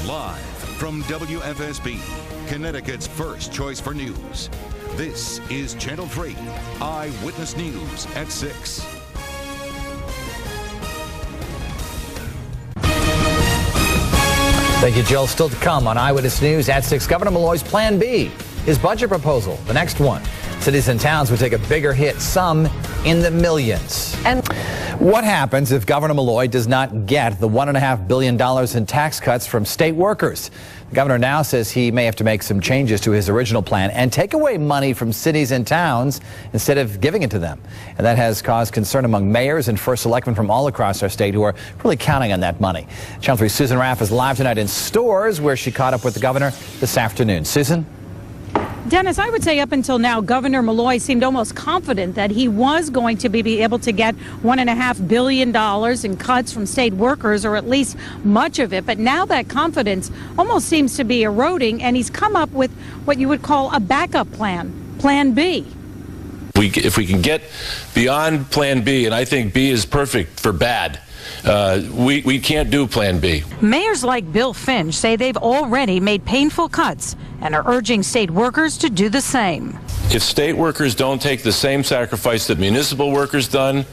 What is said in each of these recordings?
Live from WFSB, Connecticut's first choice for news. This is Channel 3 Eyewitness News at 6. Thank you, Jill. Still to come on Eyewitness News at 6. Governor Malloy's Plan B, his budget proposal, the next one. Cities and towns would take a bigger hit, some in the millions. And what happens if Governor Malloy does not get the $1.5 billion in tax cuts from state workers? The governor now says he may have to make some changes to his original plan and take away money from cities and towns instead of giving it to them. And that has caused concern among mayors and first selectmen from all across our state who are really counting on that money. Channel 3's Susan Raff is live tonight in Stores, where she caught up with the governor this afternoon. Susan? Dennis, I would say up until now, Governor Malloy seemed almost confident that he was going to be able to get $1.5 billion in cuts from state workers, or at least much of it. But now that confidence almost seems to be eroding, and he's come up with what you would call a backup plan, Plan B. If we can get beyond Plan B, and I think B is perfect for bad, we can't do Plan B. Mayors like Bill Finch say they've already made painful cuts and are urging state workers to do the same. If state workers don't take the same sacrifice that municipal workers done,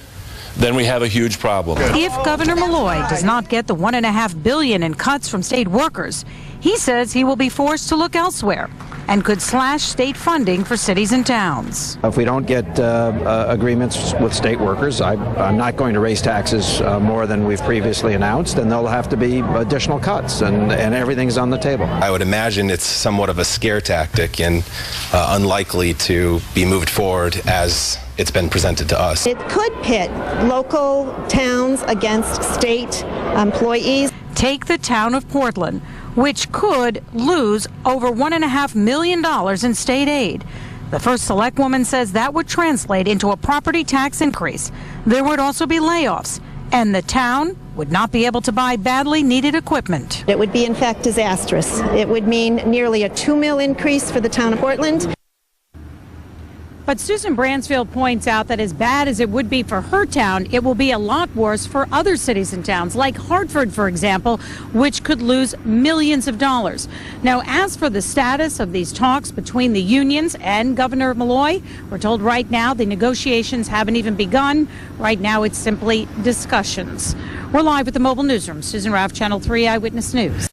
then we have a huge problem. If Governor Malloy does not get the $1.5 billion in cuts from state workers, he says he will be forced to look elsewhere and could slash state funding for cities and towns. If we don't get agreements with state workers, I'm not going to raise taxes more than we've previously announced, and there'll have to be additional cuts, and everything's on the table. I would imagine it's somewhat of a scare tactic and unlikely to be moved forward as it's been presented to us. It could pit local towns against state employees. Take the town of Portland, which could lose over $1.5 million in state aid. The first select woman says that would translate into a property tax increase. There would also be layoffs, and the town would not be able to buy badly needed equipment. It would be, in fact, disastrous. It would mean nearly a $2 million increase for the town of Portland. But Susan Bransfield points out that as bad as it would be for her town, it will be a lot worse for other cities and towns, like Hartford, for example, which could lose millions of dollars. Now, as for the status of these talks between the unions and Governor Malloy, we're told right now the negotiations haven't even begun. Right now, it's simply discussions. We're live at the mobile newsroom. Susan Raff, Channel 3 Eyewitness News.